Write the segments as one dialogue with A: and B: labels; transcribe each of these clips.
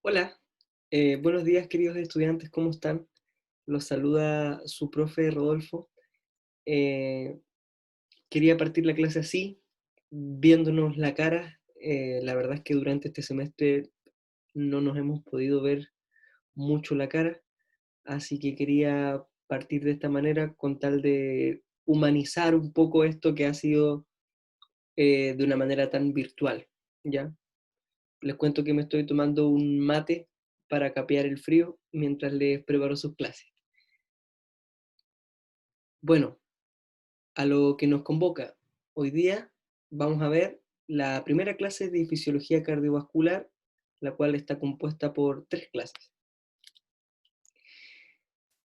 A: Hola, buenos días queridos estudiantes, ¿cómo están? Los saluda su profe Rodolfo. Eh, Quería partir la clase así, viéndonos la cara. La verdad es que durante este semestre no nos hemos podido ver mucho la cara, así que quería partir de esta manera con tal de humanizar un poco esto que ha sido de una manera tan virtual, ¿ya? Les cuento que me estoy tomando un mate para capear el frío mientras les preparo sus clases. Bueno, a lo que nos convoca. Hoy día vamos a ver la primera clase de fisiología cardiovascular, la cual está compuesta por 3 clases.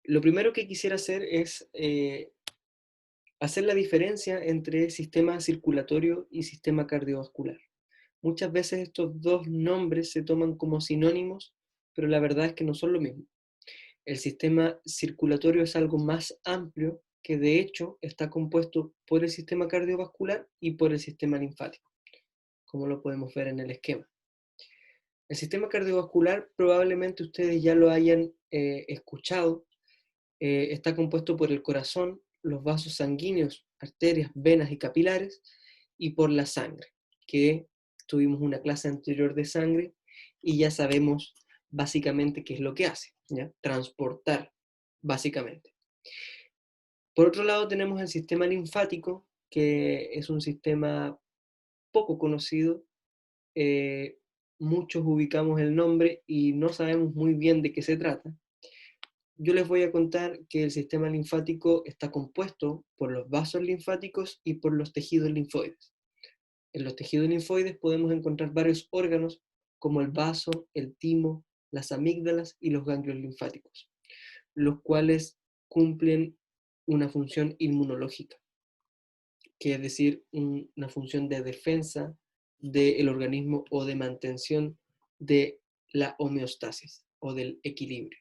A: Lo primero que quisiera hacer es hacer la diferencia entre sistema circulatorio y sistema cardiovascular. Muchas veces estos dos nombres se toman como sinónimos, pero la verdad es que no son lo mismo. El sistema circulatorio es algo más amplio que de hecho está compuesto por el sistema cardiovascular y por el sistema linfático, como lo podemos ver en el esquema. El sistema cardiovascular probablemente ustedes ya lo hayan escuchado, está compuesto por el corazón, los vasos sanguíneos, arterias, venas y capilares, y por la sangre, que tuvimos una clase anterior de sangre y ya sabemos básicamente qué es lo que hace, ¿ya? Transportar, básicamente. Por otro lado tenemos el sistema linfático, que es un sistema poco conocido, eh, muchos ubicamos el nombre y no sabemos muy bien de qué se trata. Yo les voy a contar que el sistema linfático está compuesto por los vasos linfáticos y por los tejidos linfoides. En los tejidos linfoides podemos encontrar varios órganos como el vaso, el timo, las amígdalas y los ganglios linfáticos, los cuales cumplen una función inmunológica, que es decir, una función de defensa del organismo o de mantención de la homeostasis o del equilibrio.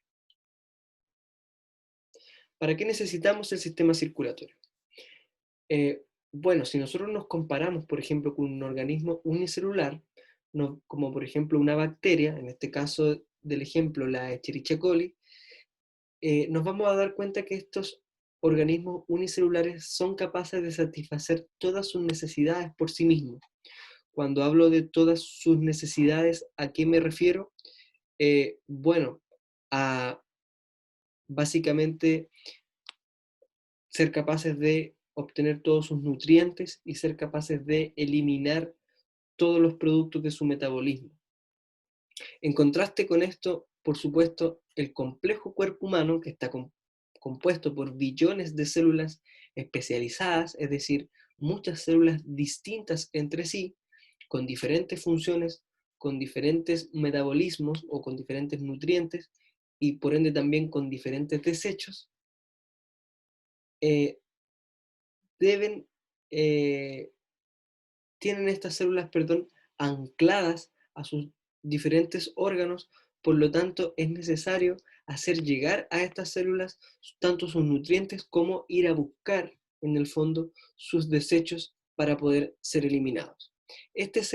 A: ¿Para qué necesitamos el sistema circulatorio? Eh, bueno, si nosotros nos comparamos, por ejemplo, con un organismo unicelular, no, como por ejemplo una bacteria, en este caso del ejemplo la Escherichia coli, nos vamos a dar cuenta que estos organismos unicelulares son capaces de satisfacer todas sus necesidades por sí mismos. Cuando hablo de todas sus necesidades, ¿a qué me refiero? Bueno, a básicamente ser capaces de obtener todos sus nutrientes y ser capaces de eliminar todos los productos de su metabolismo. En contraste con esto, por supuesto, el complejo cuerpo humano, que está compuesto por billones de células especializadas, es decir, muchas células distintas entre sí, con diferentes funciones, con diferentes metabolismos o con diferentes nutrientes, y por ende también con diferentes desechos, eh, deben, eh, tienen estas células, perdón, ancladas a sus diferentes órganos, por lo tanto es necesario hacer llegar a estas células tanto sus nutrientes como ir a buscar en el fondo sus desechos para poder ser eliminados. Este es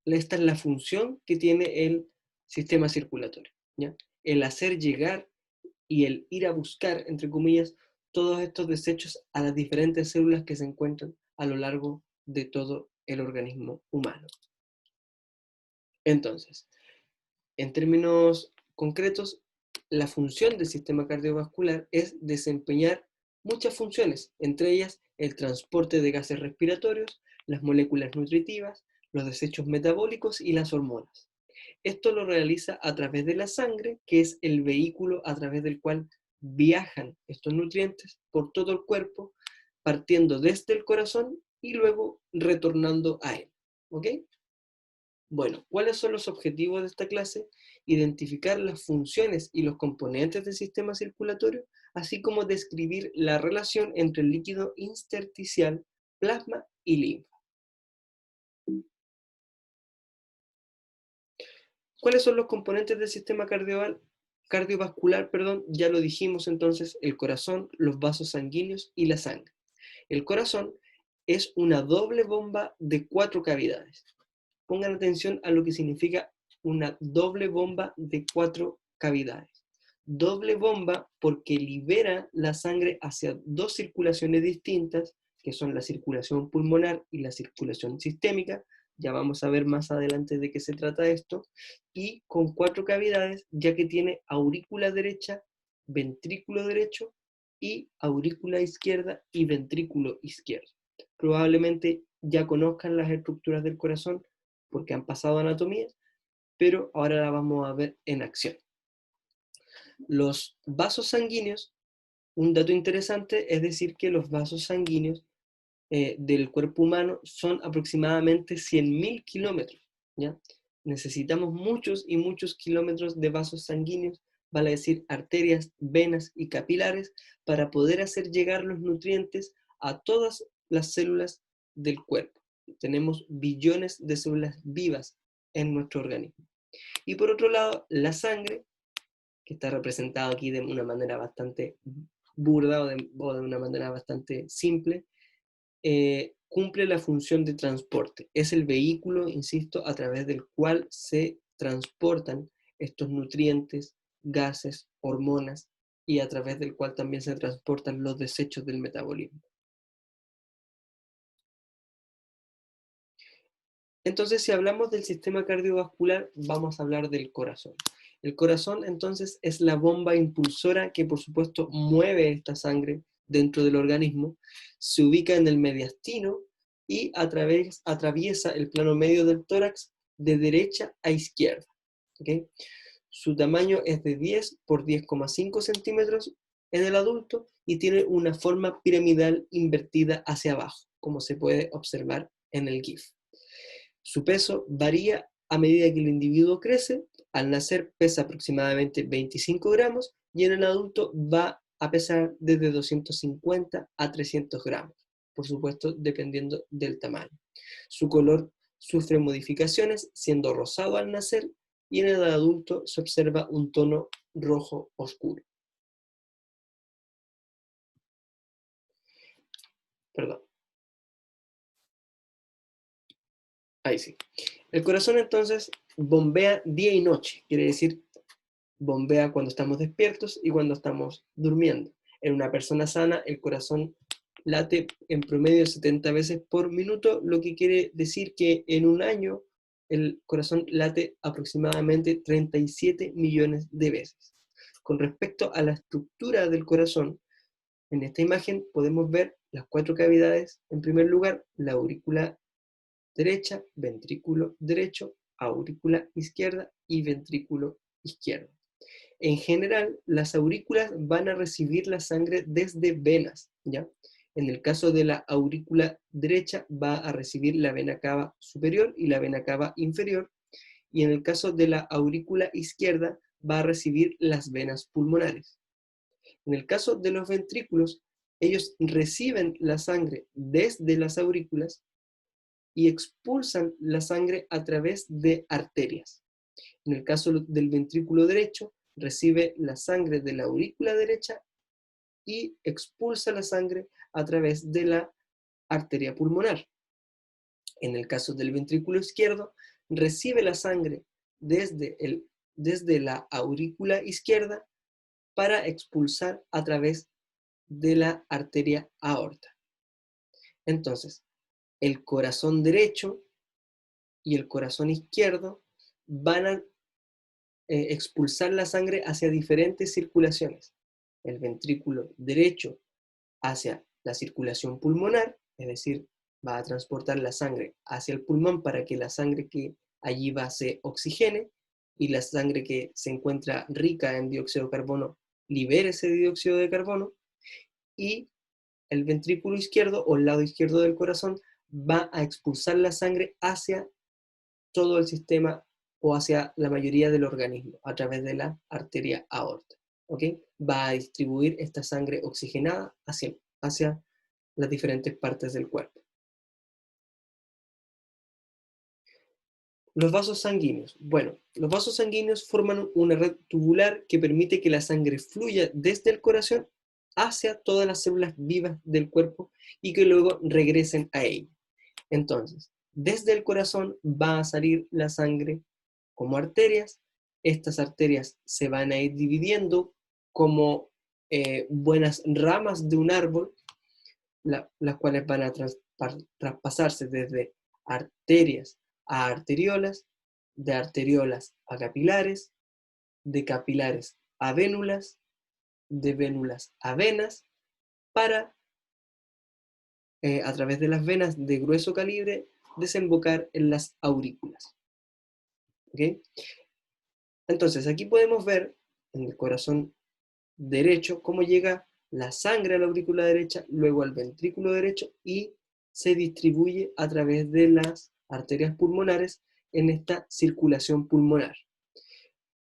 A: esta es la función que tiene el sistema circulatorio, ¿ya? El hacer llegar y el ir a buscar, entre comillas, todos estos desechos a las diferentes células que se encuentran a lo largo de todo el organismo humano. Entonces, en términos concretos, la función del sistema cardiovascular es desempeñar muchas funciones, entre ellas el transporte de gases respiratorios, las moléculas nutritivas, los desechos metabólicos y las hormonas. Esto lo realiza a través de la sangre, que es el vehículo a través del cual viajan estos nutrientes por todo el cuerpo, partiendo desde el corazón y luego retornando a él. ¿Ok? Bueno, ¿cuáles son los objetivos de esta clase? Identificar las funciones y los componentes del sistema circulatorio, así como describir la relación entre el líquido intersticial, plasma y linfa. ¿Cuáles son los componentes del sistema cardiovascular? Perdón, ya lo dijimos entonces, el corazón, los vasos sanguíneos y la sangre. El corazón es una doble bomba de 4 cavidades. Pongan atención a lo que significa una doble bomba de 4 cavidades. Doble bomba porque libera la sangre hacia dos circulaciones distintas, que son la circulación pulmonar y la circulación sistémica. Ya vamos a ver más adelante de qué se trata esto. Y con 4 cavidades, ya que tiene aurícula derecha, ventrículo derecho y aurícula izquierda y ventrículo izquierdo. Probablemente ya conozcan las estructuras del corazón porque han pasado anatomía, pero ahora la vamos a ver en acción. Los vasos sanguíneos, un dato interesante es decir que los vasos sanguíneos del cuerpo humano son aproximadamente 100.000 kilómetros, ¿ya? Necesitamos muchos y muchos kilómetros de vasos sanguíneos, vale decir arterias, venas y capilares, para poder hacer llegar los nutrientes a todas las células del cuerpo. Tenemos billones de células vivas en nuestro organismo. Y por otro lado, la sangre, que está representada aquí de una manera bastante burda o de una manera bastante simple, cumple la función de transporte. Es el vehículo, insisto, a través del cual se transportan estos nutrientes, gases, hormonas, y a través del cual también se transportan los desechos del metabolismo. Entonces, si hablamos del sistema cardiovascular, vamos a hablar del corazón. El corazón, entonces, es la bomba impulsora que, por supuesto, mueve esta sangre dentro del organismo, se ubica en el mediastino y atraviesa el plano medio del tórax de derecha a izquierda. ¿Okay? Su tamaño es de 10 por 10,5 centímetros en el adulto y tiene una forma piramidal invertida hacia abajo, como se puede observar en el GIF. Su peso varía a medida que el individuo crece. Al nacer pesa aproximadamente 25 gramos y en el adulto va a pesar desde 250 a 300 gramos, por supuesto dependiendo del tamaño. Su color sufre modificaciones, siendo rosado al nacer y en el adulto se observa un tono rojo oscuro. Perdón. Ahí sí. El corazón entonces bombea día y noche, quiere decir bombea cuando estamos despiertos y cuando estamos durmiendo. En una persona sana, el corazón late en promedio 70 veces por minuto, lo que quiere decir que en un año el corazón late aproximadamente 37 millones de veces. Con respecto a la estructura del corazón, en esta imagen podemos ver las 4 cavidades. En primer lugar, la aurícula derecha, ventrículo derecho, aurícula izquierda y ventrículo izquierdo. En general, las aurículas van a recibir la sangre desde venas, ¿ya? En el caso de la aurícula derecha va a recibir la vena cava superior y la vena cava inferior, y en el caso de la aurícula izquierda va a recibir las venas pulmonares. En el caso de los ventrículos, ellos reciben la sangre desde las aurículas y expulsan la sangre a través de arterias. En el caso del ventrículo derecho, recibe la sangre de la aurícula derecha y expulsa la sangre a través de la arteria pulmonar. En el caso del ventrículo izquierdo, recibe la sangre desde la aurícula izquierda para expulsar a través de la arteria aorta. Entonces, el corazón derecho y el corazón izquierdo van a expulsar la sangre hacia diferentes circulaciones. El ventrículo derecho hacia la circulación pulmonar, es decir, va a transportar la sangre hacia el pulmón para que la sangre que allí va se oxigene y la sangre que se encuentra rica en dióxido de carbono libere ese dióxido de carbono, y el ventrículo izquierdo o el lado izquierdo del corazón va a expulsar la sangre hacia todo el sistema o hacia la mayoría del organismo a través de la arteria aorta. ¿Okay? Va a distribuir esta sangre oxigenada hacia las diferentes partes del cuerpo. Los vasos sanguíneos. Bueno, los vasos sanguíneos forman una red tubular que permite que la sangre fluya desde el corazón hacia todas las células vivas del cuerpo y que luego regresen a ella. Entonces, desde el corazón va a salir la sangre como arterias. Estas arterias se van a ir dividiendo como buenas ramas de un árbol, las cuales van a traspasarse desde arterias a arteriolas, de arteriolas a capilares, de capilares a vénulas, de vénulas a venas, para, a través de las venas de grueso calibre, desembocar en las aurículas. ¿Okay? Entonces, aquí podemos ver en el corazón derecho cómo llega la sangre a la aurícula derecha, luego al ventrículo derecho y se distribuye a través de las arterias pulmonares en esta circulación pulmonar.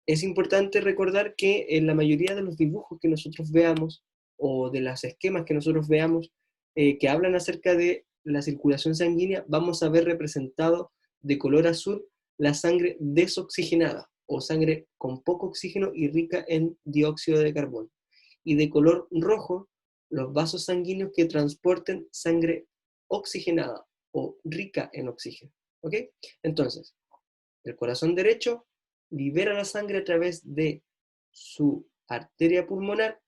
A: Es importante recordar que en la mayoría de los dibujos que nosotros veamos o de los esquemas que nosotros veamos que hablan acerca de la circulación sanguínea, vamos a ver representado de color azul la sangre desoxigenada o sangre con poco oxígeno y rica en dióxido de carbono. Y de color rojo, los vasos sanguíneos que transporten sangre oxigenada o rica en oxígeno. ¿Ok? Entonces, el corazón derecho libera la sangre a través de su arteria pulmonar,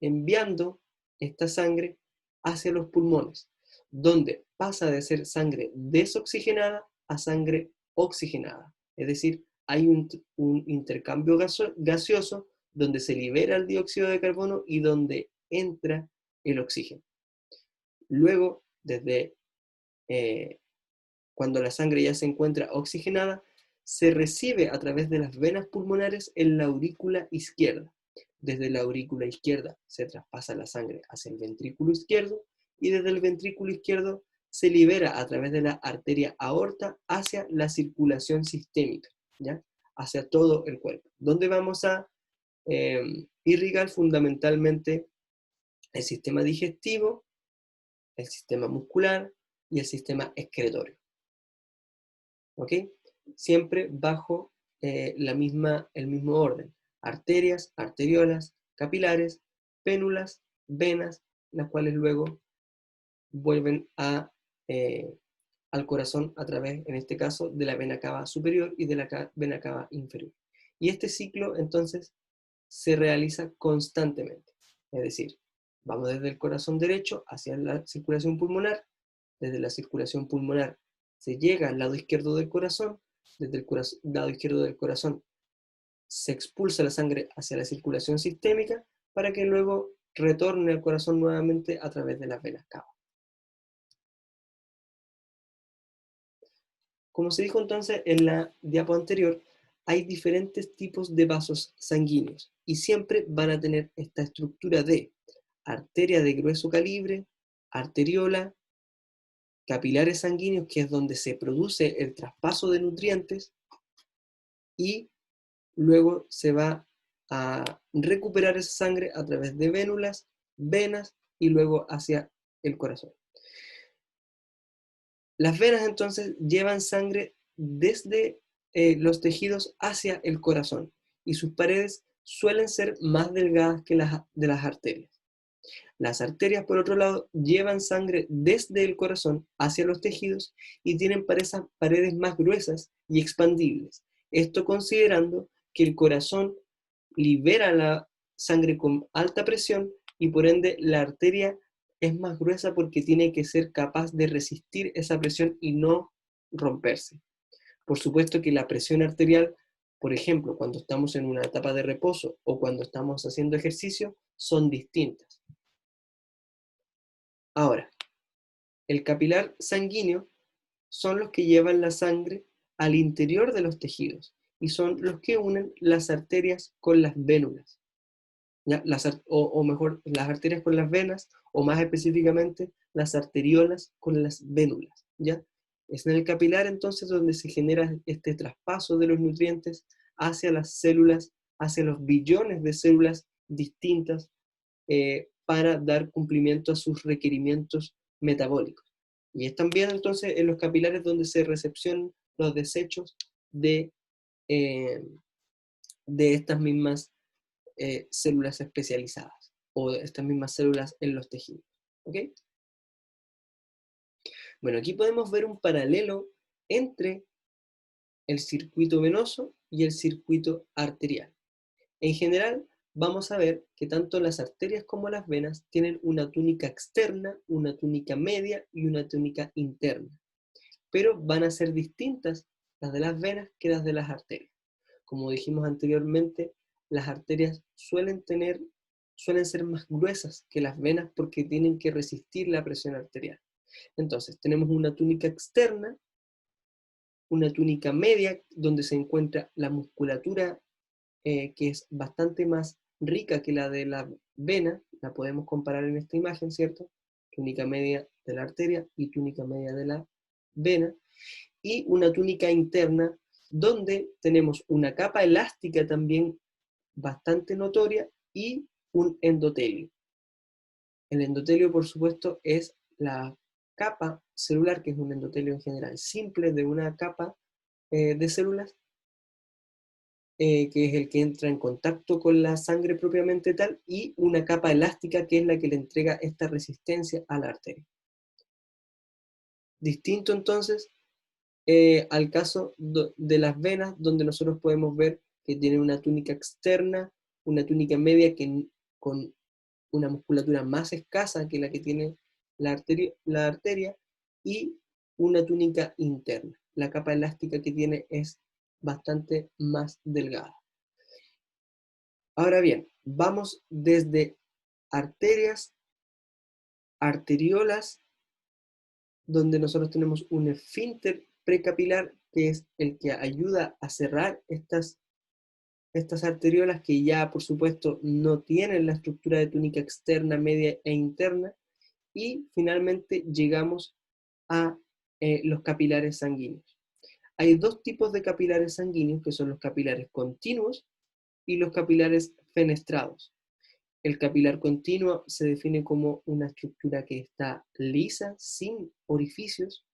A: enviando esta sangre hacia los pulmones, donde pasa de ser sangre desoxigenada a sangre oxigenada. Es decir, hay un intercambio gaseoso donde se libera el dióxido de carbono y donde entra el oxígeno. Luego, desde cuando la sangre ya se encuentra oxigenada, se recibe a través de las venas pulmonares en la aurícula izquierda. Desde la aurícula izquierda se traspasa la sangre hacia el ventrículo izquierdo y desde el ventrículo izquierdo se libera a través de la arteria aorta hacia la circulación sistémica, ¿ya? Hacia todo el cuerpo, donde vamos a irrigar fundamentalmente el sistema digestivo, el sistema muscular y el sistema excretorio. ¿Ok? Siempre bajo el mismo orden. Arterias, arteriolas, capilares, pénulas, venas, las cuales luego vuelven al corazón a través, en este caso, de la vena cava superior y de la vena cava inferior. Y este ciclo, entonces, se realiza constantemente. Es decir, vamos desde el corazón derecho hacia la circulación pulmonar, desde la circulación pulmonar se llega al lado izquierdo del corazón, desde el lado izquierdo del corazón se expulsa la sangre hacia la circulación sistémica para que luego retorne al corazón nuevamente a través de las venas cava. Como se dijo entonces en la diapo anterior, hay diferentes tipos de vasos sanguíneos y siempre van a tener esta estructura de arteria de grueso calibre, arteriola, capilares sanguíneos, que es donde se produce el traspaso de nutrientes, y luego se va a recuperar esa sangre a través de vénulas, venas y luego hacia el corazón. Las venas entonces llevan sangre desde los tejidos hacia el corazón y sus paredes suelen ser más delgadas que las de las arterias. Las arterias, por otro lado, llevan sangre desde el corazón hacia los tejidos y tienen paredes más gruesas y expandibles. Esto considerando que el corazón libera la sangre con alta presión y por ende la arteria es más gruesa porque tiene que ser capaz de resistir esa presión y no romperse. Por supuesto que la presión arterial, por ejemplo, cuando estamos en una etapa de reposo o cuando estamos haciendo ejercicio, son distintas. Ahora, el capilar sanguíneo son los que llevan la sangre al interior de los tejidos y son los que unen las arterias con las vénulas. ¿Ya? O mejor, las arterias con las venas, o más específicamente, las arteriolas con las vénulas. ¿Ya? Es en el capilar entonces donde se genera este traspaso de los nutrientes hacia las células, hacia los billones de células distintas para dar cumplimiento a sus requerimientos metabólicos. Y es también entonces en los capilares donde se recepcionan los desechos eh, de estas mismas células especializadas o de estas mismas células en los tejidos. ¿Ok? Bueno, aquí podemos ver un paralelo entre el circuito venoso y el circuito arterial. En general, vamos a ver que tanto las arterias como las venas tienen una túnica externa, una túnica media y una túnica interna, pero van a ser distintas las de las venas que las de las arterias. Como dijimos anteriormente, las arterias suelen ser más gruesas que las venas porque tienen que resistir la presión arterial. Entonces, tenemos una túnica externa, una túnica media, donde se encuentra la musculatura que es bastante más rica que la de la vena, la podemos comparar en esta imagen, ¿cierto? Túnica media de la arteria y túnica media de la vena, y una túnica interna donde tenemos una capa elástica también bastante notoria y un endotelio. El endotelio, por supuesto, es la capa celular, que es un endotelio en general simple de una capa de células, que es el que entra en contacto con la sangre propiamente tal, y una capa elástica que es la que le entrega esta resistencia a la arteria. Distinto entonces al caso de las venas, donde nosotros podemos ver que tienen una túnica externa, una túnica media con una musculatura más escasa que la que tiene la arteria, y una túnica interna. La capa elástica que tiene es bastante más delgada. Ahora bien, vamos desde arterias, arteriolas, donde nosotros tenemos un esfínter precapilar, que es el que ayuda a cerrar estas arteriolas que ya, por supuesto, no tienen la estructura de túnica externa, media e interna, y finalmente llegamos a los capilares sanguíneos. Hay dos tipos de capilares sanguíneos, que son los capilares continuos y los capilares fenestrados. El capilar continuo se define como una estructura que está lisa, sin orificios,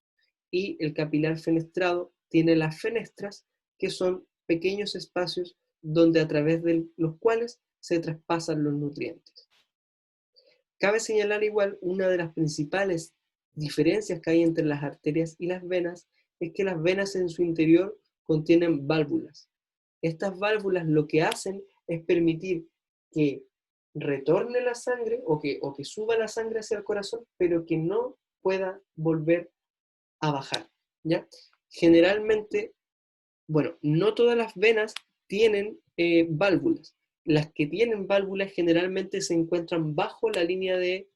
A: y el capilar fenestrado tiene las fenestras, que son pequeños espacios donde a través de los cuales se traspasan los nutrientes. Cabe señalar igual una de las principales diferencias que hay entre las arterias y las venas, es que las venas en su interior contienen válvulas. Estas válvulas lo que hacen es permitir que retorne la sangre o que suba la sangre hacia el corazón, pero que no pueda volver a bajar, ¿ya? Generalmente, bueno, no todas las venas tienen válvulas. Las que tienen válvulas generalmente se encuentran bajo la línea de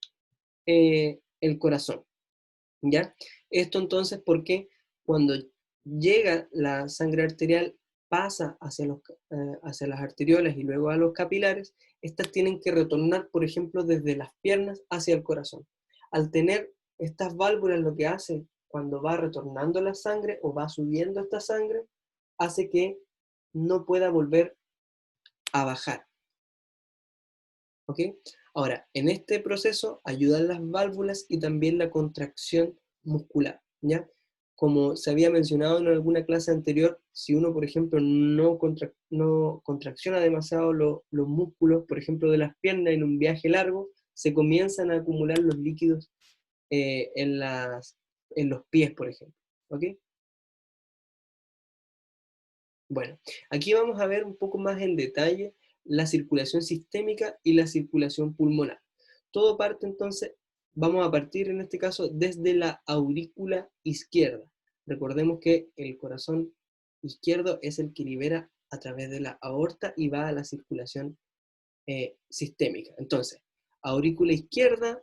A: el corazón, ¿ya? Esto entonces porque cuando llega la sangre arterial, pasa hacia las arteriolas y luego a los capilares, estas tienen que retornar, por ejemplo, desde las piernas hacia el corazón. Al tener estas válvulas, lo que hace cuando va retornando la sangre o va subiendo esta sangre, hace que no pueda volver a bajar. ¿Ok? Ahora, en este proceso ayudan las válvulas y también la contracción muscular, ¿ya? Como se había mencionado en alguna clase anterior, si uno, por ejemplo, no contracciona demasiado los músculos, por ejemplo, de las piernas en un viaje largo, se comienzan a acumular los líquidos en los pies, por ejemplo. ¿Ok? Bueno, aquí vamos a ver un poco más en detalle la circulación sistémica y la circulación pulmonar. Todo parte entonces, vamos a partir en este caso desde la aurícula izquierda. Recordemos que el corazón izquierdo es el que libera a través de la aorta y va a la circulación sistémica. Entonces, aurícula izquierda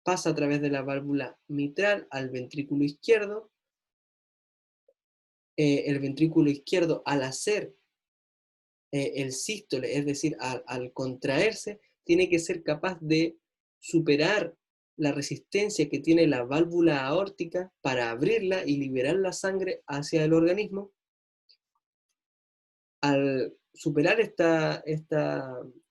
A: pasa a través de la válvula mitral al ventrículo izquierdo. El ventrículo izquierdo, al hacer el sístole, es decir, al contraerse, tiene que ser capaz de superar la resistencia que tiene la válvula aórtica para abrirla y liberar la sangre hacia el organismo. Al superar esta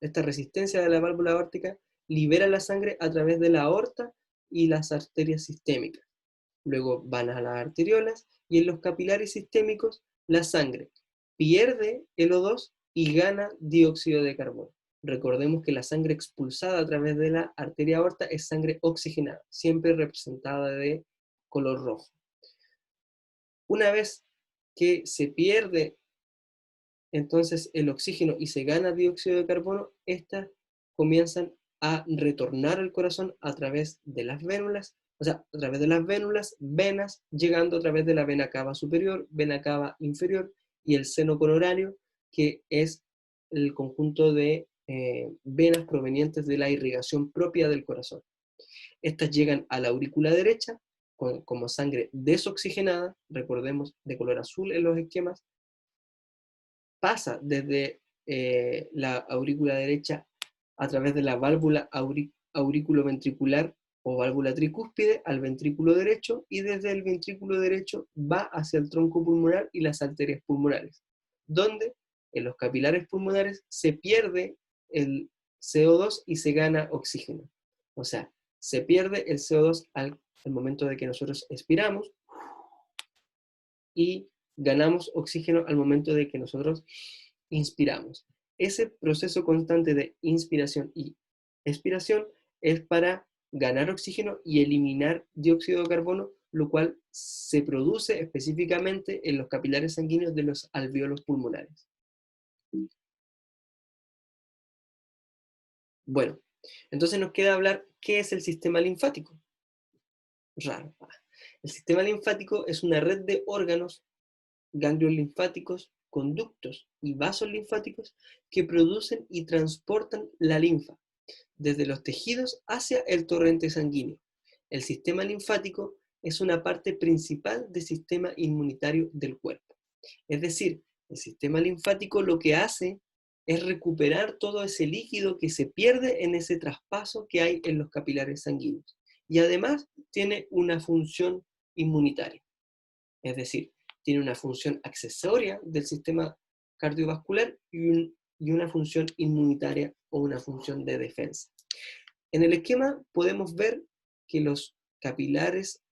A: resistencia de la válvula aórtica, libera la sangre a través de la aorta y las arterias sistémicas. Luego van a las arteriolas, y en los capilares sistémicos la sangre pierde el O2 y gana dióxido de carbono. Recordemos que la sangre expulsada a través de la arteria aorta es sangre oxigenada, siempre representada de color rojo. Una vez que se pierde entonces el oxígeno y se gana dióxido de carbono, estas comienzan a retornar al corazón a través de las vénulas, o sea, a través de las vénulas, venas, llegando a través de la vena cava superior, vena cava inferior y el seno coronario, que es el conjunto de venas provenientes de la irrigación propia del corazón. Estas llegan a la aurícula derecha como sangre desoxigenada, recordemos de color azul en los esquemas, pasa desde la aurícula derecha a través de la válvula aurículo-ventricular o válvula tricúspide al ventrículo derecho, y desde el ventrículo derecho va hacia el tronco pulmonar y las arterias pulmonares, donde en los capilares pulmonares se pierde el CO2 y se gana oxígeno. O sea, se pierde el CO2 al momento de que nosotros expiramos y ganamos oxígeno al momento de que nosotros inspiramos. Ese proceso constante de inspiración y expiración es para ganar oxígeno y eliminar dióxido de carbono, lo cual se produce específicamente en los capilares sanguíneos de los alvéolos pulmonares. Bueno, entonces nos queda hablar qué es el sistema linfático. Raro. El sistema linfático es una red de órganos, ganglios linfáticos, conductos y vasos linfáticos que producen y transportan la linfa desde los tejidos hacia el torrente sanguíneo. El sistema linfático es una parte principal del sistema inmunitario del cuerpo. Es decir, el sistema linfático lo que hace es recuperar todo ese líquido que se pierde en ese traspaso que hay en los capilares sanguíneos. Y además tiene una función inmunitaria. Es decir, tiene una función accesoria del sistema cardiovascular y una función inmunitaria o una función de defensa. En el esquema podemos ver que los capilares,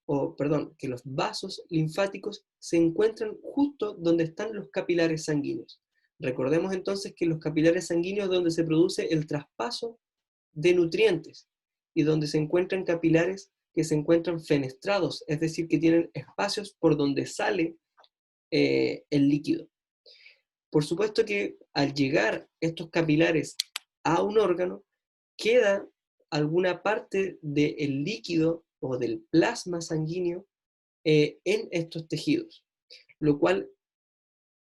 A: que los vasos linfáticos se encuentran justo donde están los capilares sanguíneos. Recordemos entonces que los capilares sanguíneos es donde se produce el traspaso de nutrientes y donde se encuentran capilares que se encuentran fenestrados, es decir, que tienen espacios por donde sale el líquido. Por supuesto que al llegar estos capilares a un órgano, queda alguna parte del líquido o del plasma sanguíneo en estos tejidos, lo cual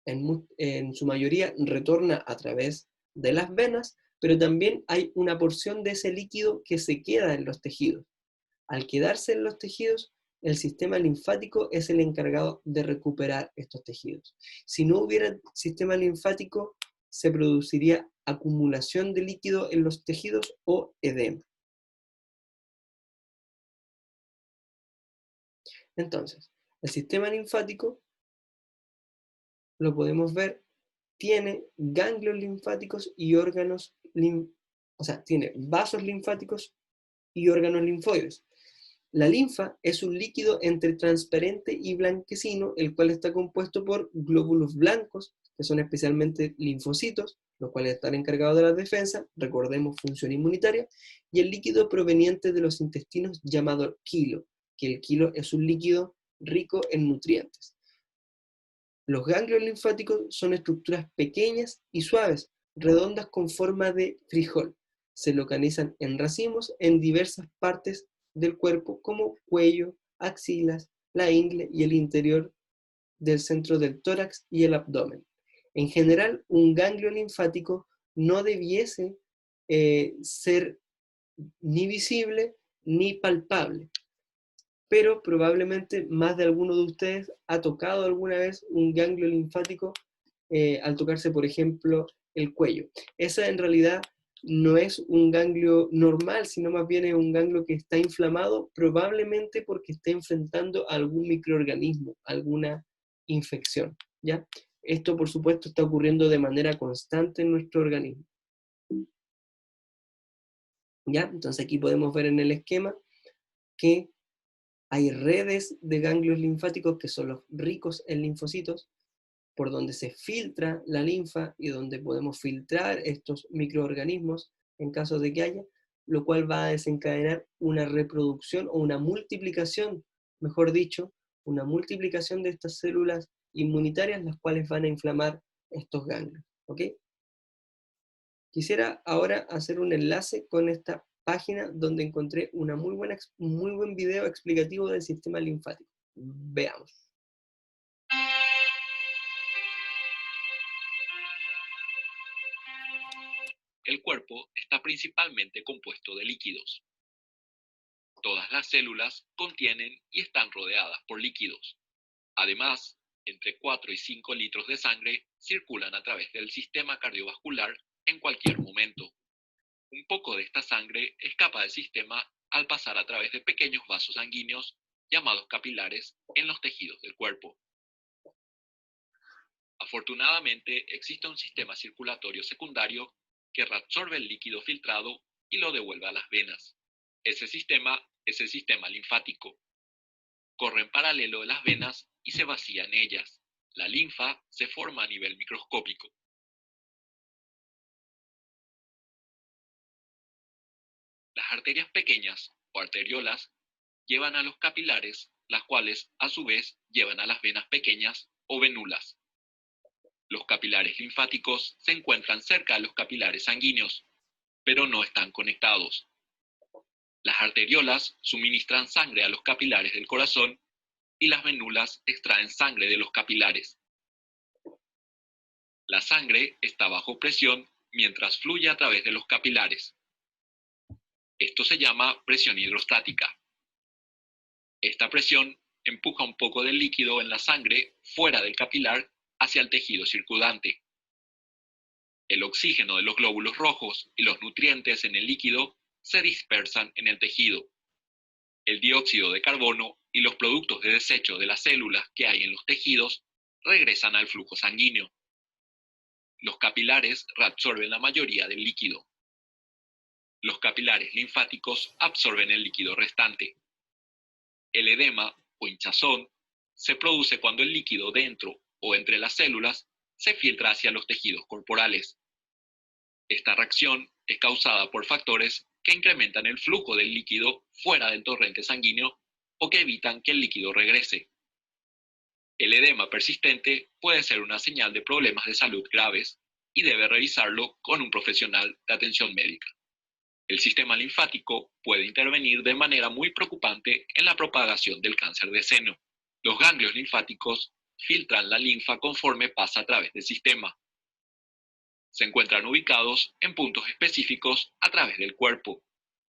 A: en su mayoría retorna a través de las venas, pero también hay una porción de ese líquido que se queda en los tejidos. Al quedarse en los tejidos, el sistema linfático es el encargado de recuperar estos tejidos. Si no hubiera sistema linfático, se produciría acumulación de líquido en los tejidos o edema. Entonces, el sistema linfático, lo podemos ver, tiene ganglios linfáticos y órganos, o sea, tiene vasos linfáticos y órganos linfoides. La linfa es un líquido entre transparente y blanquecino, el cual está compuesto por glóbulos blancos, que son especialmente linfocitos, los cuales están encargados de la defensa, recordemos función inmunitaria, y el líquido proveniente de los intestinos llamado quilo, que el quilo es un líquido rico en nutrientes. Los ganglios linfáticos son estructuras pequeñas y suaves, redondas con forma de frijol. Se localizan en racimos en diversas partes del cuerpo como cuello, axilas, la ingle y el interior del centro del tórax y el abdomen. En general, un ganglio linfático no debiese ser ni visible ni palpable, pero probablemente más de alguno de ustedes ha tocado alguna vez un ganglio linfático al tocarse, por ejemplo, el cuello. Esa en realidad no es un ganglio normal, sino más bien es un ganglio que está inflamado, probablemente porque está enfrentando a algún microorganismo, alguna infección, ¿ya? Esto, por supuesto, está ocurriendo de manera constante en nuestro organismo, ¿ya? Entonces aquí podemos ver en el esquema que hay redes de ganglios linfáticos que son los ricos en linfocitos, por donde se filtra la linfa y donde podemos filtrar estos microorganismos en caso de que haya, lo cual va a desencadenar una reproducción o una multiplicación, mejor dicho, una multiplicación de estas células inmunitarias, las cuales van a inflamar estos ganglios. ¿Ok? Quisiera ahora hacer un enlace con esta página donde encontré un muy buen video explicativo del sistema linfático. Veamos.
B: El cuerpo está principalmente compuesto de líquidos. Todas las células contienen y están rodeadas por líquidos. Además, entre 4 y 5 litros de sangre circulan a través del sistema cardiovascular en cualquier momento. Un poco de esta sangre escapa del sistema al pasar a través de pequeños vasos sanguíneos llamados capilares en los tejidos del cuerpo. Afortunadamente, existe un sistema circulatorio secundario que reabsorbe el líquido filtrado y lo devuelve a las venas. Ese sistema es el sistema linfático. Corre en paralelo de las venas y se vacía en ellas. La linfa se forma a nivel microscópico. Las arterias pequeñas o arteriolas llevan a los capilares, las cuales a su vez llevan a las venas pequeñas o venulas. Los capilares linfáticos se encuentran cerca de los capilares sanguíneos, pero no están conectados. Las arteriolas suministran sangre a los capilares del corazón y las venulas extraen sangre de los capilares. La sangre está bajo presión mientras fluye a través de los capilares. Esto se llama presión hidrostática. Esta presión empuja un poco del líquido en la sangre fuera del capilar hacia el tejido circundante. El oxígeno de los glóbulos rojos y los nutrientes en el líquido se dispersan en el tejido. El dióxido de carbono y los productos de desecho de las células que hay en los tejidos regresan al flujo sanguíneo. Los capilares reabsorben la mayoría del líquido. Los capilares linfáticos absorben el líquido restante. El edema o hinchazón se produce cuando el líquido dentro o entre las células se filtra hacia los tejidos corporales. Esta reacción es causada por factores que incrementan el flujo del líquido fuera del torrente sanguíneo o que evitan que el líquido regrese. El edema persistente puede ser una señal de problemas de salud graves y debe revisarlo con un profesional de atención médica. El sistema linfático puede intervenir de manera muy preocupante en la propagación del cáncer de seno. Los ganglios linfáticos filtran la linfa conforme pasa a través del sistema. Se encuentran ubicados en puntos específicos a través del cuerpo,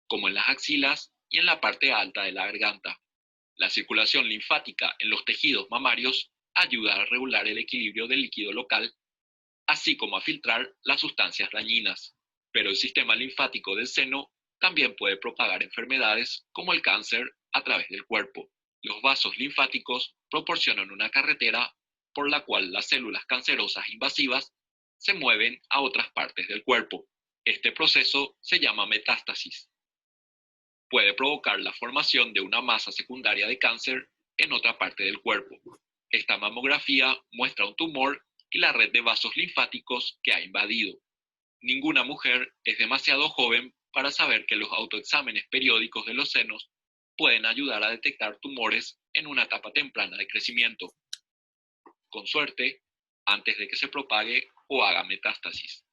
B: como en las axilas y en la parte alta de la garganta. La circulación linfática en los tejidos mamarios ayuda a regular el equilibrio del líquido local, así como a filtrar las sustancias dañinas. Pero el sistema linfático del seno también puede propagar enfermedades como el cáncer a través del cuerpo. Los vasos linfáticos proporcionan una carretera por la cual las células cancerosas invasivas se mueven a otras partes del cuerpo. Este proceso se llama metástasis. Puede provocar la formación de una masa secundaria de cáncer en otra parte del cuerpo. Esta mamografía muestra un tumor y la red de vasos linfáticos que ha invadido. Ninguna mujer es demasiado joven para saber que los autoexámenes periódicos de los senos pueden ayudar a detectar tumores en una etapa temprana de crecimiento. Con suerte, antes de que se propague o haga metástasis.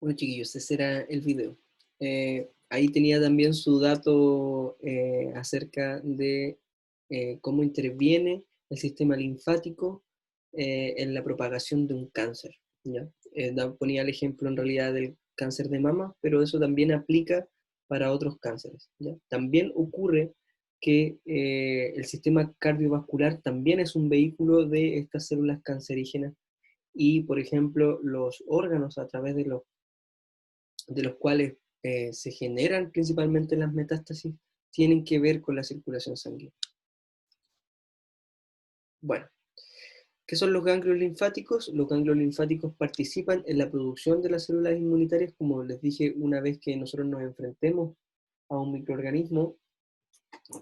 A: Bueno, chiquillos, ese era el video. Ahí tenía también su dato acerca de cómo interviene el sistema linfático en la propagación de un cáncer, ¿ya? Ponía el ejemplo en realidad del cáncer de mama, pero eso también aplica para otros cánceres, ¿ya? También ocurre que el sistema cardiovascular también es un vehículo de estas células cancerígenas y, por ejemplo, los órganos a través de los cuales se generan principalmente las metástasis, tienen que ver con la circulación sanguínea. Bueno, ¿qué son los ganglios linfáticos? Los ganglios linfáticos participan en la producción de las células inmunitarias, como les dije, una vez que nosotros nos enfrentemos a un microorganismo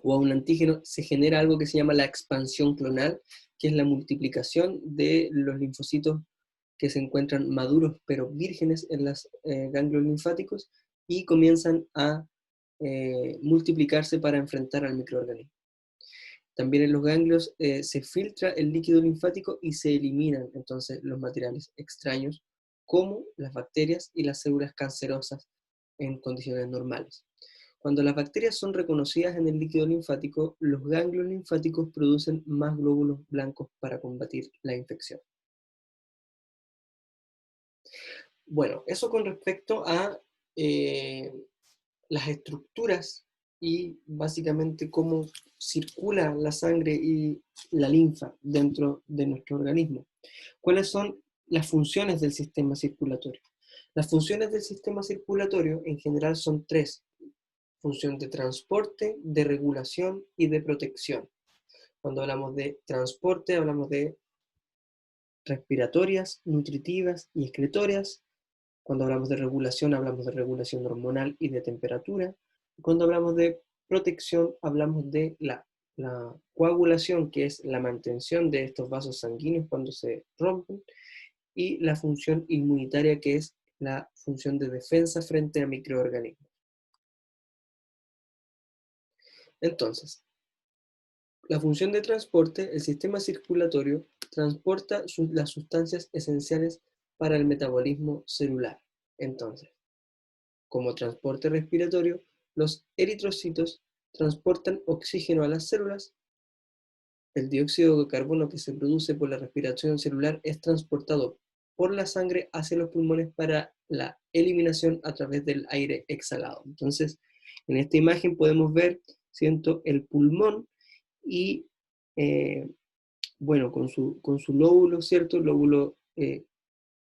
A: o a un antígeno, se genera algo que se llama la expansión clonal, que es la multiplicación de los linfocitos que se encuentran maduros pero vírgenes en los ganglios linfáticos y comienzan a multiplicarse para enfrentar al microorganismo. También en los ganglios se filtra el líquido linfático y se eliminan entonces los materiales extraños, como las bacterias y las células cancerosas en condiciones normales. Cuando las bacterias son reconocidas en el líquido linfático, los ganglios linfáticos producen más glóbulos blancos para combatir la infección. Bueno, eso con respecto a las estructuras y básicamente cómo circula la sangre y la linfa dentro de nuestro organismo. ¿Cuáles son las funciones del sistema circulatorio? Las funciones del sistema circulatorio en general son tres: función de transporte, de regulación y de protección. Cuando hablamos de transporte, hablamos de respiratorias, nutritivas y excretorias. Cuando hablamos de regulación hormonal y de temperatura. Cuando hablamos de protección, hablamos de la coagulación, que es la mantención de estos vasos sanguíneos cuando se rompen, y la función inmunitaria, que es la función de defensa frente a microorganismos. Entonces, la función de transporte, el sistema circulatorio transporta las sustancias esenciales para el metabolismo celular. Entonces, como transporte respiratorio, los eritrocitos transportan oxígeno a las células. El dióxido de carbono que se produce por la respiración celular es transportado por la sangre hacia los pulmones para la eliminación a través del aire exhalado. Entonces, en esta imagen podemos ver, siento, el pulmón y, bueno, con su lóbulo, ¿cierto? Lóbulo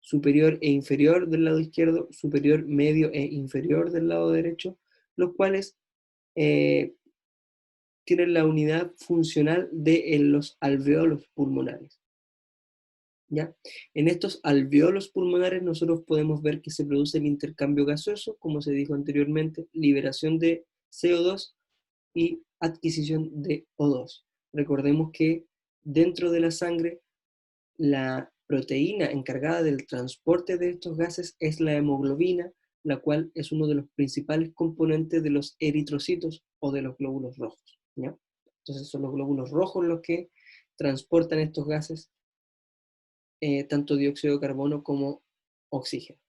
A: superior e inferior del lado izquierdo, superior, medio e inferior del lado derecho, los cuales tienen la unidad funcional de los alveolos pulmonares. ¿Ya? En estos alveolos pulmonares nosotros podemos ver que se produce el intercambio gaseoso, como se dijo anteriormente, liberación de CO2 y adquisición de O2. Recordemos que dentro de la sangre la proteína encargada del transporte de estos gases es la hemoglobina, la cual es uno de los principales componentes de los eritrocitos o de los glóbulos rojos, ¿ya? Entonces son los glóbulos rojos los que transportan estos gases, tanto dióxido de carbono como oxígeno.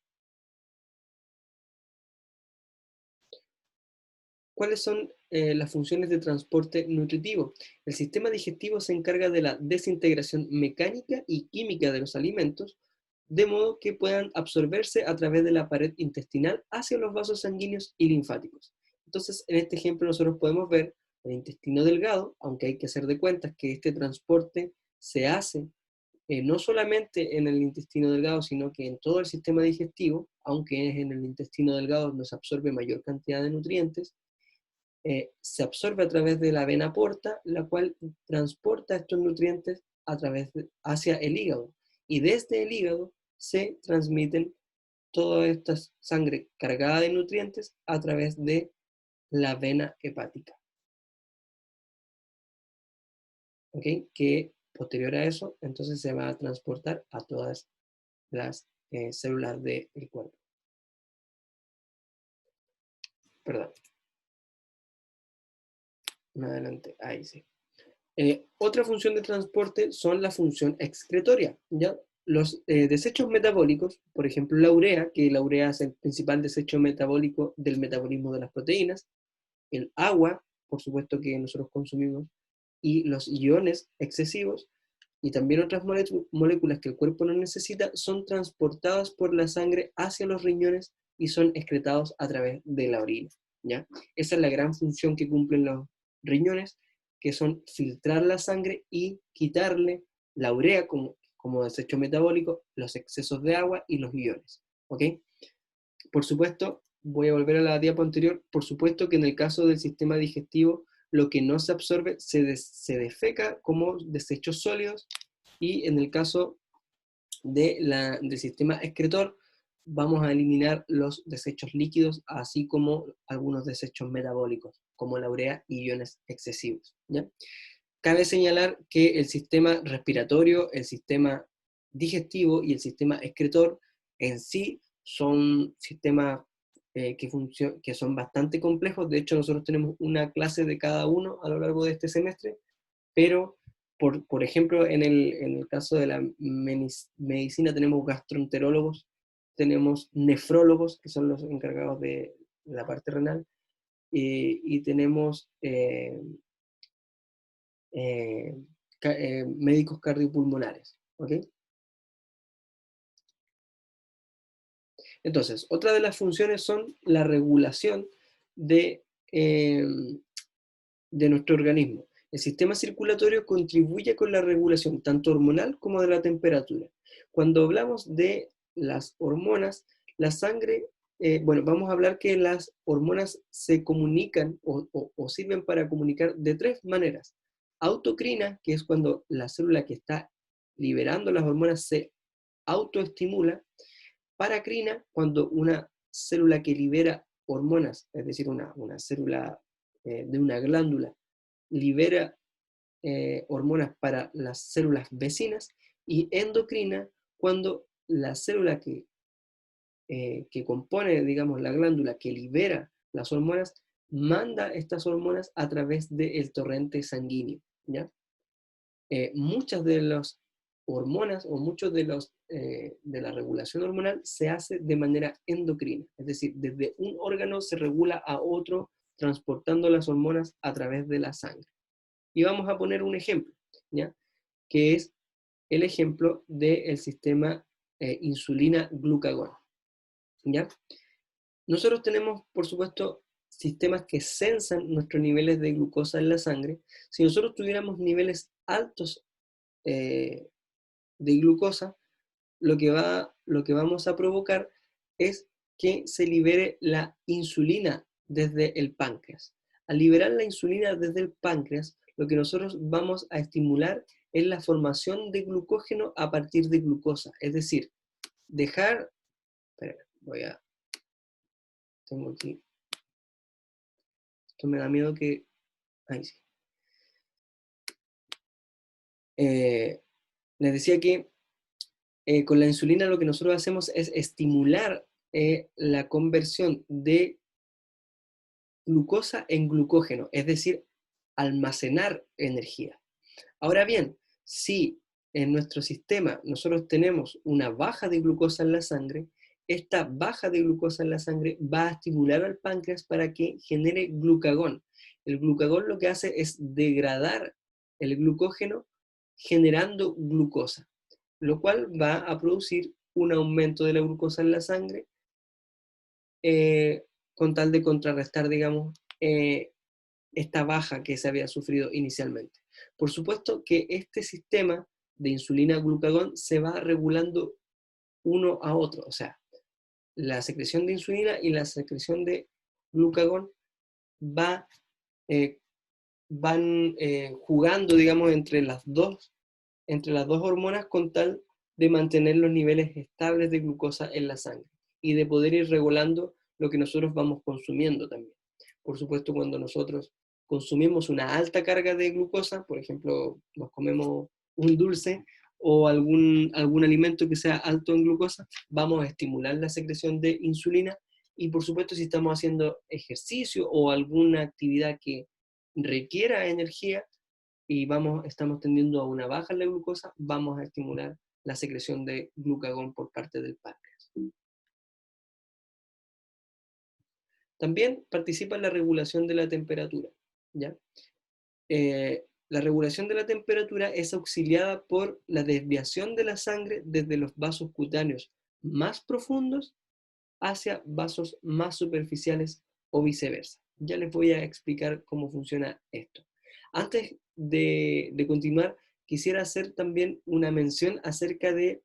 A: ¿Cuáles son las funciones de transporte nutritivo? El sistema digestivo se encarga de la desintegración mecánica y química de los alimentos, de modo que puedan absorberse a través de la pared intestinal hacia los vasos sanguíneos y linfáticos. Entonces, en este ejemplo nosotros podemos ver el intestino delgado, aunque hay que hacer de cuentas que este transporte se hace no solamente en el intestino delgado, sino que en todo el sistema digestivo, aunque es en el intestino delgado donde se absorbe mayor cantidad de nutrientes. Se absorbe a través de la vena porta, la cual transporta estos nutrientes hacia el hígado. Y desde el hígado se transmiten toda esta sangre cargada de nutrientes a través de la vena hepática. ¿Okay? Que posterior a eso, entonces se va a transportar a todas las células del cuerpo. Perdón. Más adelante, ahí sí. Otra función de transporte son la función excretoria, ¿ya? Los desechos metabólicos, por ejemplo la urea, que la urea es el principal desecho metabólico del metabolismo de las proteínas, el agua, por supuesto que nosotros consumimos, y los iones excesivos, y también otras moléculas que el cuerpo no necesita, son transportadas por la sangre hacia los riñones y son excretados a través de la orina, ¿ya? Esa es la gran función que cumplen los riñones, que son filtrar la sangre y quitarle la urea como desecho metabólico, los excesos de agua y los iones, ¿ok? Por supuesto, voy a volver a la diapo anterior, por supuesto que en el caso del sistema digestivo, lo que no se absorbe se defeca como desechos sólidos, y en el caso del sistema excretor, vamos a eliminar los desechos líquidos, así como algunos desechos metabólicos, como la urea y iones excesivos, ¿ya? Cabe señalar que el sistema respiratorio, el sistema digestivo y el sistema excretor en sí son sistemas que son bastante complejos. De hecho, nosotros tenemos una clase de cada uno a lo largo de este semestre, pero, por ejemplo, en el caso de la medicina tenemos gastroenterólogos, tenemos nefrólogos, que son los encargados de la parte renal, y tenemos médicos cardiopulmonares, ¿ok? Entonces, otra de las funciones son la regulación de, eh, de nuestro organismo. El sistema circulatorio contribuye con la regulación tanto hormonal como de la temperatura. Cuando hablamos de las hormonas, la sangre, bueno, vamos a hablar que las hormonas se comunican o sirven para comunicar de tres maneras. Autocrina, que es cuando la célula que está liberando las hormonas se autoestimula. Paracrina, cuando una célula que libera hormonas, es decir, una célula de una glándula, libera hormonas para las células vecinas, y endocrina, cuando la célula que compone, digamos, la glándula que libera las hormonas, manda estas hormonas a través del torrente sanguíneo, ¿ya? Muchas de las hormonas o muchos de la regulación hormonal se hace de manera endocrina, es decir, desde un órgano se regula a otro transportando las hormonas a través de la sangre. Y vamos a poner un ejemplo, ¿ya? Que es el ejemplo del sistema insulina-glucagón, ¿ya? Nosotros tenemos, por supuesto, sistemas que sensan nuestros niveles de glucosa en la sangre. Si nosotros tuviéramos niveles altos de glucosa, lo que vamos a provocar es que se libere la insulina desde el páncreas. Al liberar la insulina desde el páncreas, lo que nosotros vamos a estimular es la formación de glucógeno a partir de glucosa. Es decir, dejar... Espera, tengo aquí... Esto me da miedo que... Ahí sí. Les decía que con la insulina lo que nosotros hacemos es estimular la conversión de glucosa en glucógeno, es decir, almacenar energía. Ahora bien, si en nuestro sistema nosotros tenemos una baja de glucosa en la sangre, esta baja de glucosa en la sangre va a estimular al páncreas para que genere glucagón. El glucagón lo que hace es degradar el glucógeno generando glucosa, lo cual va a producir un aumento de la glucosa en la sangre con tal de contrarrestar, digamos, esta baja que se había sufrido inicialmente. Por supuesto que este sistema de insulina-glucagón se va regulando uno a otro, o sea, la secreción de insulina y la secreción de glucagón va, van jugando, digamos, entre las dos hormonas con tal de mantener los niveles estables de glucosa en la sangre y de poder ir regulando lo que nosotros vamos consumiendo también. Por supuesto, cuando nosotros consumimos una alta carga de glucosa, por ejemplo, nos comemos un dulce o algún alimento que sea alto en glucosa, vamos a estimular la secreción de insulina, y por supuesto si estamos haciendo ejercicio o alguna actividad que requiera energía, y estamos tendiendo a una baja en la glucosa, vamos a estimular la secreción de glucagón por parte del páncreas. También participa en la regulación de la temperatura, ¿ya? La regulación de la temperatura es auxiliada por la desviación de la sangre desde los vasos cutáneos más profundos hacia vasos más superficiales o viceversa. Ya les voy a explicar cómo funciona esto. Antes de continuar, quisiera hacer también una mención acerca de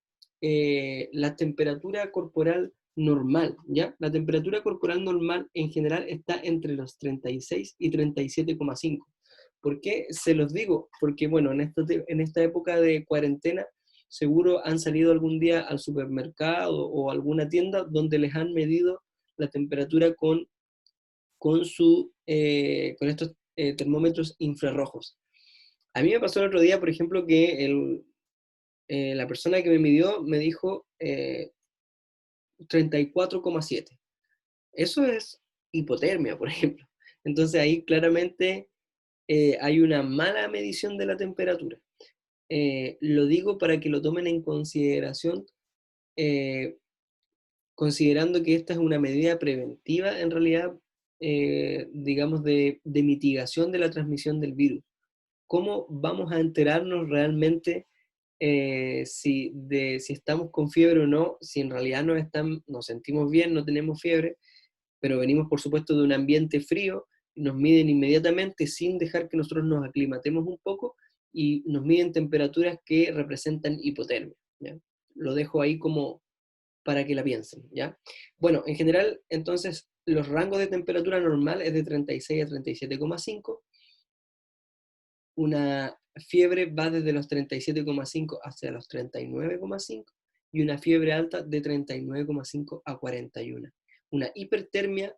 A: la temperatura corporal normal, ¿ya? La temperatura corporal normal en general está entre los 36 y 37,5. ¿Por qué se los digo? Porque, bueno, en esta época de cuarentena, seguro han salido algún día al supermercado o alguna tienda donde les han medido la temperatura con estos termómetros infrarrojos. A mí me pasó el otro día, por ejemplo, que la persona que me midió me dijo 34,7. Eso es hipotermia, por ejemplo. Entonces ahí claramente hay una mala medición de la temperatura. Lo digo para que lo tomen en consideración, eh, considerando que esta es una medida preventiva, en realidad, digamos, de mitigación de la transmisión del virus. ¿Cómo vamos a enterarnos realmente si estamos con fiebre o no, si en realidad nos sentimos bien, no tenemos fiebre, pero venimos por supuesto de un ambiente frío, nos miden inmediatamente sin dejar que nosotros nos aclimatemos un poco y nos miden temperaturas que representan hipotermia, ¿ya? Lo dejo ahí como para que la piensen, ¿ya? Bueno, en general, entonces, los rangos de temperatura normal es de 36 a 37,5. Una fiebre va desde los 37,5 hacia los 39,5 y una fiebre alta de 39,5 a 41. Una hipertermia,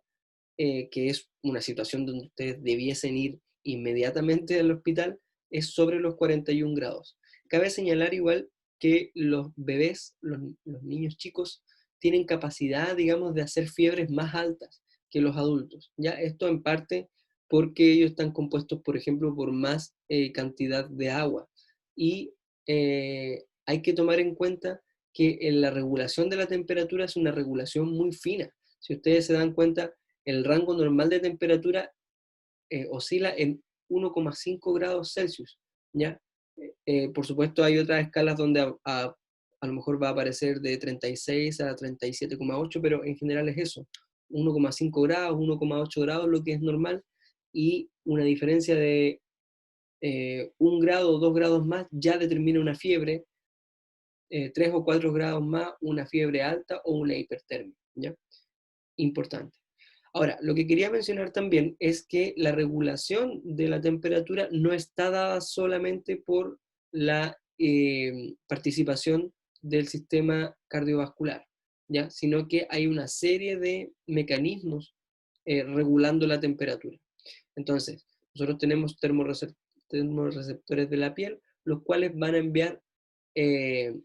A: que es una situación donde ustedes debiesen ir inmediatamente al hospital, es sobre los 41 grados. Cabe señalar igual que los bebés, los niños chicos, tienen capacidad, digamos, de hacer fiebres más altas que los adultos. ¿Ya? Esto en parte porque ellos están compuestos, por ejemplo, por más cantidad de agua. Y hay que tomar en cuenta que en la regulación de la temperatura es una regulación muy fina. Si ustedes se dan cuenta, el rango normal de temperatura oscila en 1,5 grados Celsius, ¿ya? Por supuesto hay otras escalas donde a lo mejor va a aparecer de 36 a 37,8, pero en general es eso, 1,5 grados, 1,8 grados lo que es normal, y una diferencia de 1 grado o 2 grados más ya determina una fiebre, 3 o 4 grados más una fiebre alta o una hipertermia, ¿ya? Importante. Ahora, lo que quería mencionar también es que la regulación de la temperatura no está dada solamente por la participación del sistema cardiovascular, ¿ya? Sino que hay una serie de mecanismos regulando la temperatura. Entonces, nosotros tenemos termorreceptores de la piel, los cuales van a enviar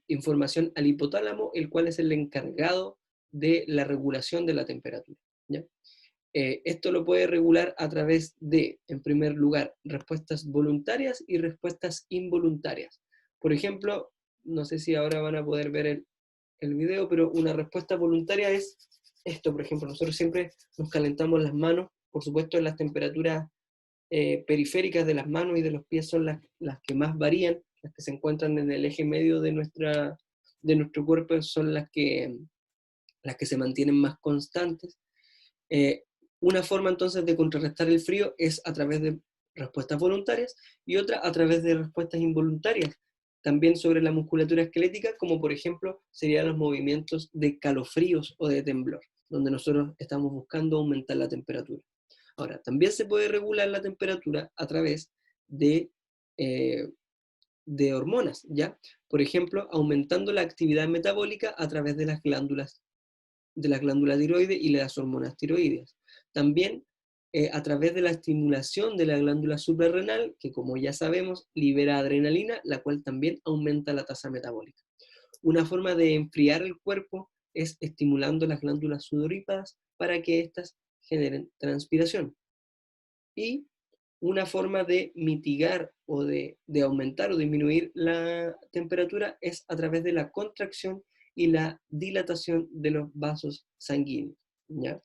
A: información al hipotálamo, el cual es el encargado de la regulación de la temperatura, ¿ya? Esto lo puede regular a través de, en primer lugar, respuestas voluntarias y respuestas involuntarias. Por ejemplo, no sé si ahora van a poder ver el video, pero una respuesta voluntaria es esto, por ejemplo, nosotros siempre nos calentamos las manos, por supuesto las temperaturas periféricas de las manos y de los pies son las que más varían, las que se encuentran en el eje medio de nuestro cuerpo son las que se mantienen más constantes. Eh, una forma entonces de contrarrestar el frío es a través de respuestas voluntarias y otra a través de respuestas involuntarias, también sobre la musculatura esquelética, como por ejemplo serían los movimientos de calofríos o de temblor, donde nosotros estamos buscando aumentar la temperatura. Ahora, también se puede regular la temperatura a través de, eh, de hormonas, ¿ya? Por ejemplo, aumentando la actividad metabólica a través de la glándula tiroides y las hormonas tiroides. También a través de la estimulación de la glándula suprarrenal, que como ya sabemos, libera adrenalina, la cual también aumenta la tasa metabólica. Una forma de enfriar el cuerpo es estimulando las glándulas sudoríparas para que éstas generen transpiración. Y una forma de mitigar o de aumentar o disminuir la temperatura es a través de la contracción y la dilatación de los vasos sanguíneos, ¿ya?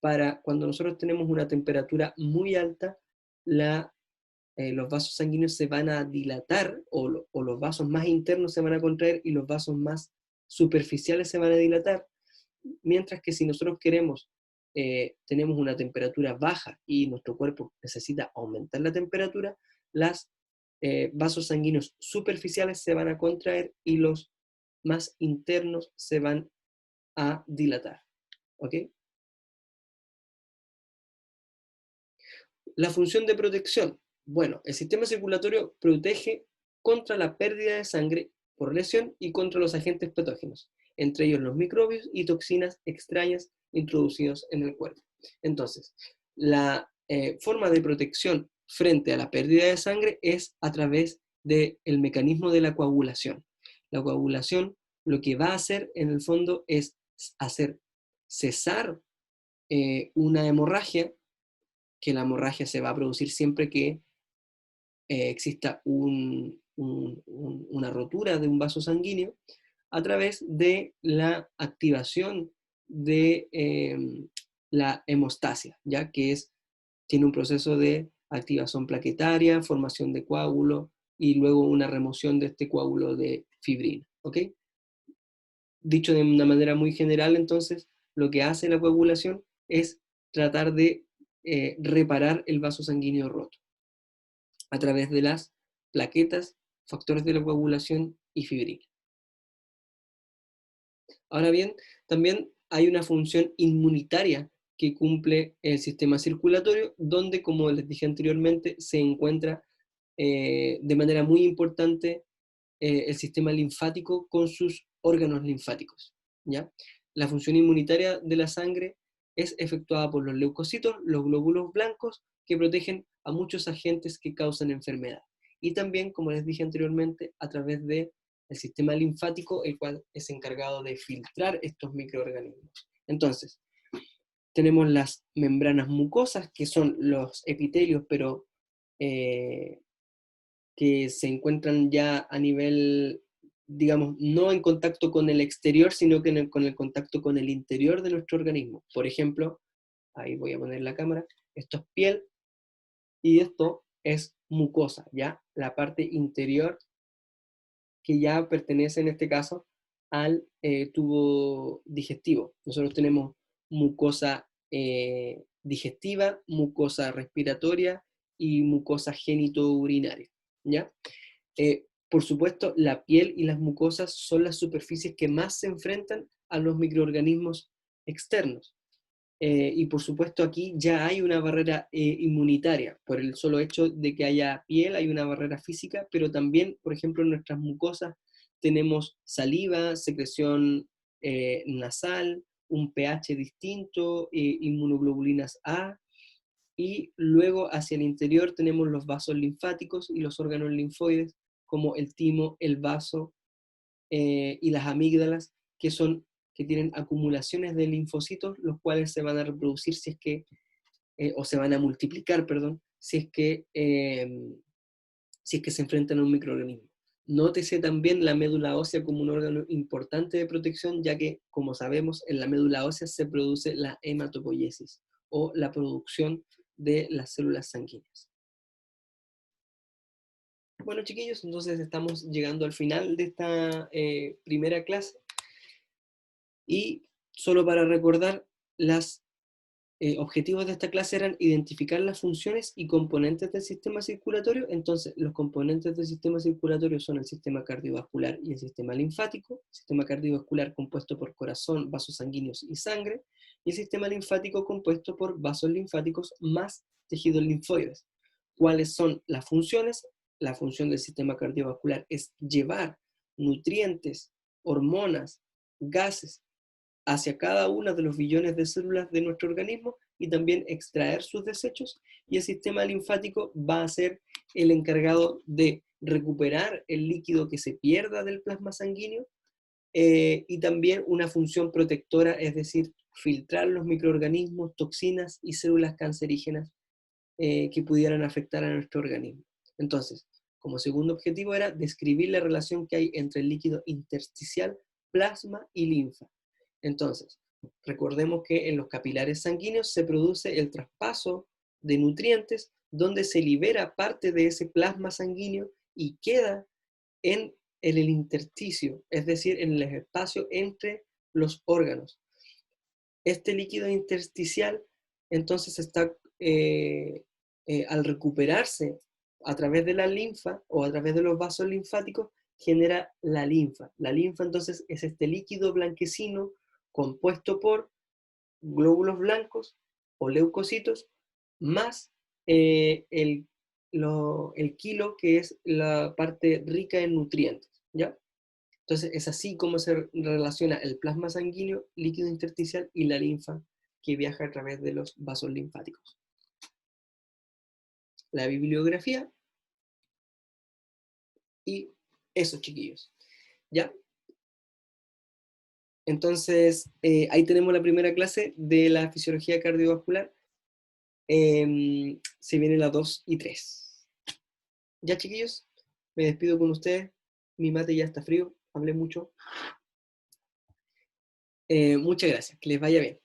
A: Para cuando nosotros tenemos una temperatura muy alta, los vasos sanguíneos se van a dilatar o los vasos más internos se van a contraer y los vasos más superficiales se van a dilatar, mientras que si nosotros tenemos una temperatura baja y nuestro cuerpo necesita aumentar la temperatura, los vasos sanguíneos superficiales se van a contraer y los más internos se van a dilatar. ¿Ok? La función de protección. Bueno, el sistema circulatorio protege contra la pérdida de sangre por lesión y contra los agentes patógenos, entre ellos los microbios y toxinas extrañas introducidos en el cuerpo. Entonces, la forma de protección frente a la pérdida de sangre es a través del mecanismo de la coagulación. La coagulación lo que va a hacer en el fondo es hacer cesar una hemorragia, que la hemorragia se va a producir siempre que exista una rotura de un vaso sanguíneo, a través de la activación de la hemostasia, ya que tiene un proceso de activación plaquetaria, formación de coágulo y luego una remoción de este coágulo de fibrina. ¿Ok? Dicho de una manera muy general, entonces, lo que hace la coagulación es tratar de reparar el vaso sanguíneo roto a través de las plaquetas, factores de la coagulación y fibrina. Ahora bien, también hay una función inmunitaria que cumple el sistema circulatorio, donde, como les dije anteriormente, se encuentra de manera muy importante el sistema linfático con sus órganos linfáticos, ¿ya? La función inmunitaria de la sangre es efectuada por los leucocitos, los glóbulos blancos, que protegen a muchos agentes que causan enfermedad. Y también, como les dije anteriormente, a través del sistema linfático, el cual es encargado de filtrar estos microorganismos. Entonces, tenemos las membranas mucosas, que son los epitelios, pero que se encuentran ya a nivel, digamos, no en contacto con el exterior, sino que con el contacto con el interior de nuestro organismo. Por ejemplo, ahí voy a poner la cámara, esto es piel y esto es mucosa, ¿ya? La parte interior que ya pertenece en este caso al tubo digestivo. Nosotros tenemos mucosa digestiva, mucosa respiratoria y mucosa genitourinaria, ¿ya? Por supuesto, la piel y las mucosas son las superficies que más se enfrentan a los microorganismos externos. Y por supuesto aquí ya hay una barrera inmunitaria, por el solo hecho de que haya piel, hay una barrera física, pero también, por ejemplo, en nuestras mucosas tenemos saliva, secreción nasal, un pH distinto, inmunoglobulinas A, y luego hacia el interior tenemos los vasos linfáticos y los órganos linfoides, como el timo, el vaso y las amígdalas, que tienen acumulaciones de linfocitos, los cuales se van a reproducir si es que, o se van a multiplicar, perdón, si es que se enfrentan a un microorganismo. Nótese también la médula ósea como un órgano importante de protección, ya que, como sabemos, en la médula ósea se produce la hematopoiesis, o la producción de las células sanguíneas. Bueno, chiquillos, entonces estamos llegando al final de esta primera clase. Y solo para recordar, los objetivos de esta clase eran identificar las funciones y componentes del sistema circulatorio. Entonces, los componentes del sistema circulatorio son el sistema cardiovascular y el sistema linfático. El sistema cardiovascular compuesto por corazón, vasos sanguíneos y sangre. Y el sistema linfático compuesto por vasos linfáticos más tejidos linfoides. ¿Cuáles son las funciones? La función del sistema cardiovascular es llevar nutrientes, hormonas, gases hacia cada una de los billones de células de nuestro organismo y también extraer sus desechos, y el sistema linfático va a ser el encargado de recuperar el líquido que se pierda del plasma sanguíneo y también una función protectora, es decir, filtrar los microorganismos, toxinas y células cancerígenas que pudieran afectar a nuestro organismo. Entonces, como segundo objetivo era describir la relación que hay entre el líquido intersticial, plasma y linfa. Entonces, recordemos que en los capilares sanguíneos se produce el traspaso de nutrientes donde se libera parte de ese plasma sanguíneo y queda en el intersticio, es decir, en el espacio entre los órganos. Este líquido intersticial entonces está, al recuperarse a través de la linfa o a través de los vasos linfáticos, genera la linfa. La linfa entonces es este líquido blanquecino compuesto por glóbulos blancos o leucocitos, más el kilo, que es la parte rica en nutrientes, ¿ya? Entonces es así como se relaciona el plasma sanguíneo, líquido intersticial y la linfa que viaja a través de los vasos linfáticos. La bibliografía y eso, chiquillos, ¿ya? Entonces, ahí tenemos la primera clase de la fisiología cardiovascular. Se vienen las 2 y 3. Ya, chiquillos, me despido con ustedes. Mi mate ya está frío, hablé mucho. Muchas gracias, que les vaya bien.